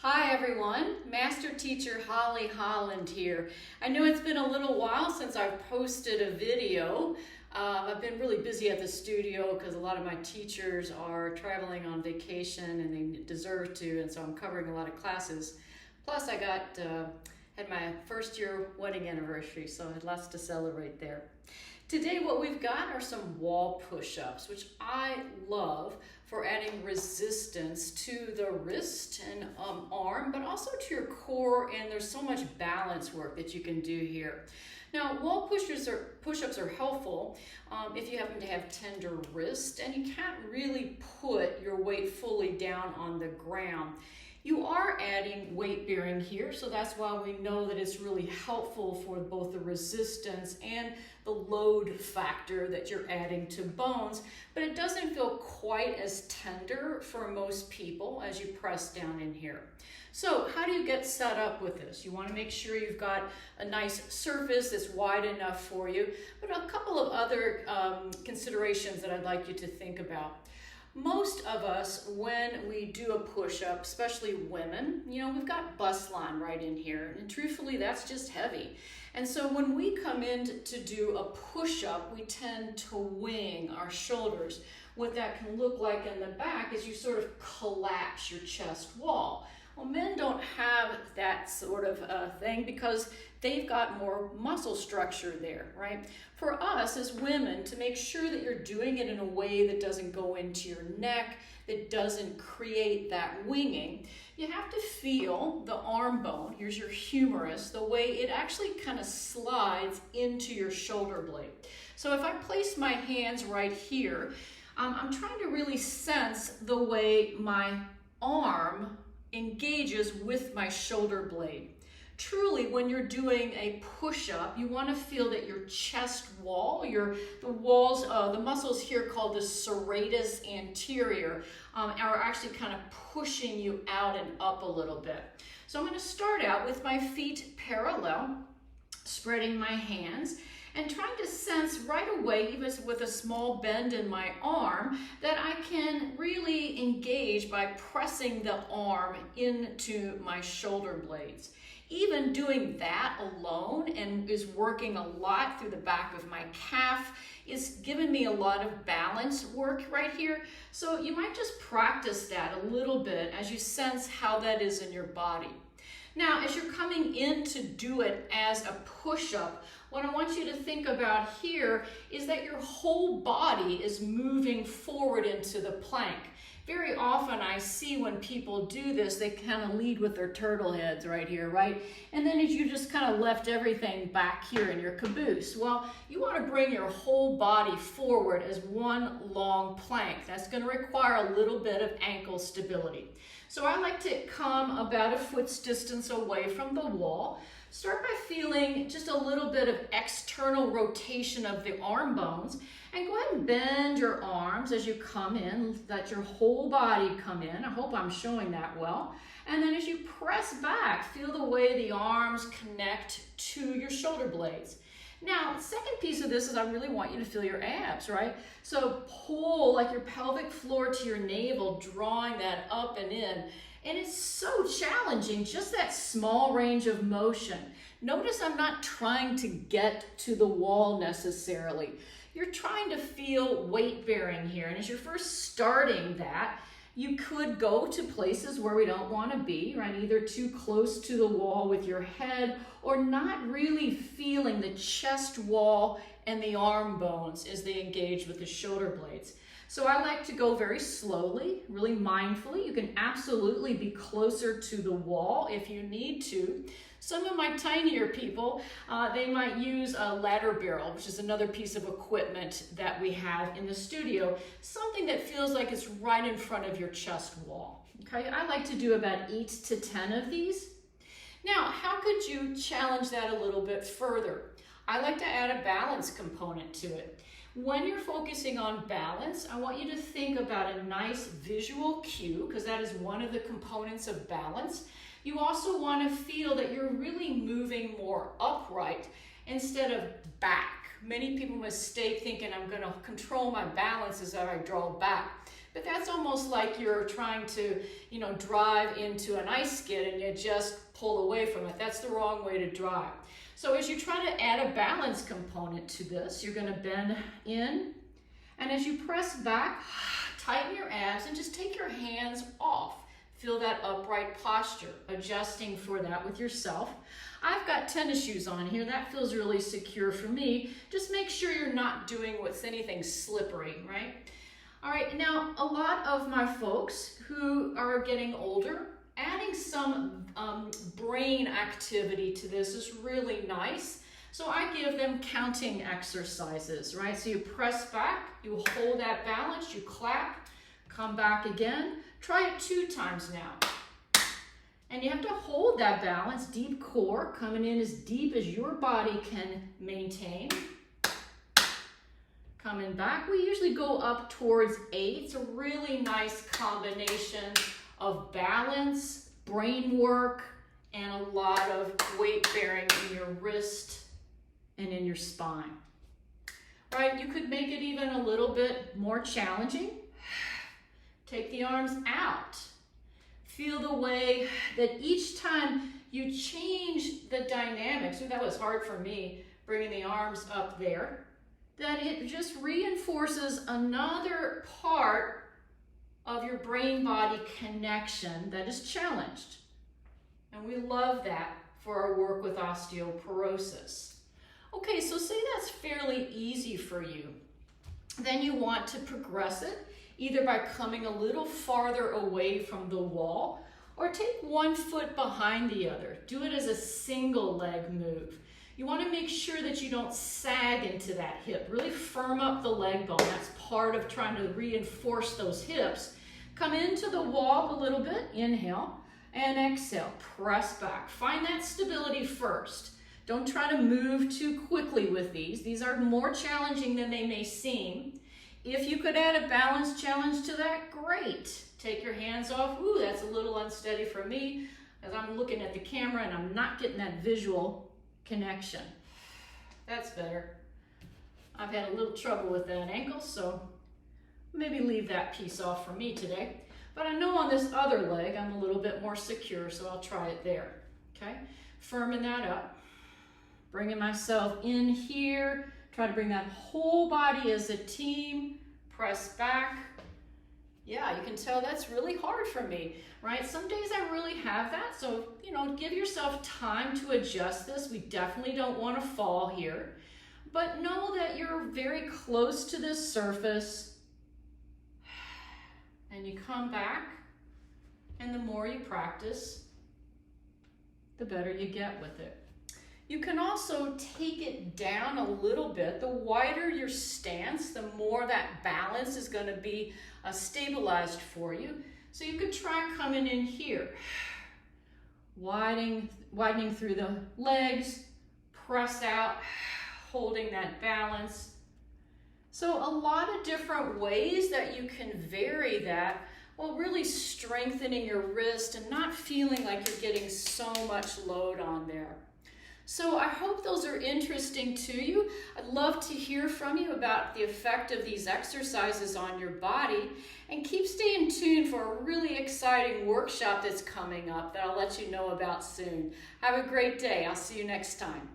Hi everyone, Master Teacher Holly Holland here. I know it's been a little while since I've posted a video. I've been really busy at the studio because a lot of my teachers are traveling on vacation and they deserve to, and so I'm covering a lot of classes. Plus I had my first year wedding anniversary, so I had lots to celebrate there. Today what we've got are some wall push-ups, which I love for adding resistance to the wrist and arm, but also to your core, and there's so much balance work that you can do here. Now, wall push-ups are helpful if you happen to have tender wrist and you can't really put your weight fully down on the ground. You are adding weight bearing here, so that's why we know that it's really helpful for both the resistance and the load factor that you're adding to bones, but it doesn't feel quite as tender for most people as you press down in here. So how do you get set up with this? You want to make sure you've got a nice surface that's wide enough for you, but a couple of other considerations that I'd like you to think about. Most of us, when we do a push-up, especially women, we've got bust line right in here, and truthfully, that's just heavy. And so when we come in to do a push-up, we tend to wing our shoulders. What that can look like in the back is you sort of collapse your chest wall. Well, men don't have that sort of thing because they've got more muscle structure there, right? For us as women, to make sure that you're doing it in a way that doesn't go into your neck, that doesn't create that winging, you have to feel the arm bone, here's your humerus, the way it actually kind of slides into your shoulder blade. So if I place my hands right here, I'm trying to really sense the way my arm engages with my shoulder blade. Truly, when you're doing a push-up, you want to feel that your chest wall, the muscles here called the serratus anterior, are actually kind of pushing you out and up a little bit. So I'm going to start out with my feet parallel, spreading my hands, and trying to sense right away, even with a small bend in my arm, that I can really engage by pressing the arm into my shoulder blades. Even doing that alone and is working a lot through the back of my calf is giving me a lot of balance work right here. So you might just practice that a little bit as you sense how that is in your body. Now, as you're coming in to do it as a push-up, what I want you to think about here is that your whole body is moving forward into the plank. Very often I see when people do this, they kind of lead with their turtle heads right here, right? And then you just kind of left everything back here in your caboose. Well, you want to bring your whole body forward as one long plank. That's going to require a little bit of ankle stability. So I like to come about a foot's distance away from the wall. Start by feeling just a little bit of external rotation of the arm bones, and go ahead and bend your arms as you come in, let your whole body come in. I hope I'm showing that well. And then as you press back, feel the way the arms connect to your shoulder blades. Now, the second piece of this is I really want you to feel your abs, right? So pull like your pelvic floor to your navel, drawing that up and in. And it's so challenging, just that small range of motion. Notice I'm not trying to get to the wall necessarily. You're trying to feel weight bearing here. And as you're first starting that, you could go to places where we don't want to be, right? Either too close to the wall with your head or not really feeling the chest wall and the arm bones as they engage with the shoulder blades. So I like to go very slowly, really mindfully. You can absolutely be closer to the wall if you need to. Some of my tinier people, they might use a ladder barrel, which is another piece of equipment that we have in the studio, something that feels like it's right in front of your chest wall. Okay, I like to do about 8 to 10 of these. Now, how could you challenge that a little bit further? I like to add a balance component to it. When you're focusing on balance, I want you to think about a nice visual cue, because that is one of the components of balance. You also want to feel that you're really moving more upright instead of back. Many people mistake thinking I'm going to control my balance as I draw back. But that's almost like you're trying to, drive into an ice skid and you just pull away from it. That's the wrong way to drive. So as you try to add a balance component to this, you're going to bend in, and as you press back, tighten your abs and just take your hands off. Feel that upright posture, adjusting for that with yourself. I've got tennis shoes on here. That feels really secure for me. Just make sure you're not doing what's anything slippery, right? All right, now a lot of my folks who are getting older, adding some brain activity to this is really nice. So I give them counting exercises, right? So you press back, you hold that balance, you clap, come back again. Try it 2 times now. And you have to hold that balance, deep core, coming in as deep as your body can maintain. Coming back, we usually go up towards 8. It's a really nice combination of balance, brain work, and a lot of weight bearing in your wrist and in your spine. Right, you could make it even a little bit more challenging. Take the arms out. Feel the way that each time you change the dynamics, that was hard for me, bringing the arms up there, that it just reinforces another part of your brain-body connection that is challenged. And we love that for our work with osteoporosis. Okay, so say that's fairly easy for you. Then you want to progress it, either by coming a little farther away from the wall, or take one foot behind the other. Do it as a single leg move. You want to make sure that you don't sag into that hip. Really firm up the leg bone. That's part of trying to reinforce those hips. Come into the wall a little bit, inhale, and exhale. Press back. Find that stability first. Don't try to move too quickly with these. These are more challenging than they may seem. If you could add a balance challenge to that, great. Take your hands off. Ooh, that's a little unsteady for me because I'm looking at the camera and I'm not getting that visual connection. That's better. I've had a little trouble with that ankle, so maybe leave that piece off for me today. But I know on this other leg, I'm a little bit more secure, so I'll try it there, okay? Firming that up, bringing myself in here. Try to bring that whole body as a team. Press back. Yeah, you can tell that's really hard for me, right? Some days I really have that, so, give yourself time to adjust this. We definitely don't want to fall here, but know that you're very close to this surface, and you come back, and the more you practice, the better you get with it. You can also take it down a little bit. The wider your stance, the more that balance is going to be stabilized for you. So you could try coming in here, widening through the legs, press out, holding that balance. So a lot of different ways that you can vary that while really strengthening your wrist and not feeling like you're getting so much load on there. So I hope those are interesting to you. I'd love to hear from you about the effect of these exercises on your body, and keep staying tuned for a really exciting workshop that's coming up that I'll let you know about soon. Have a great day. I'll see you next time.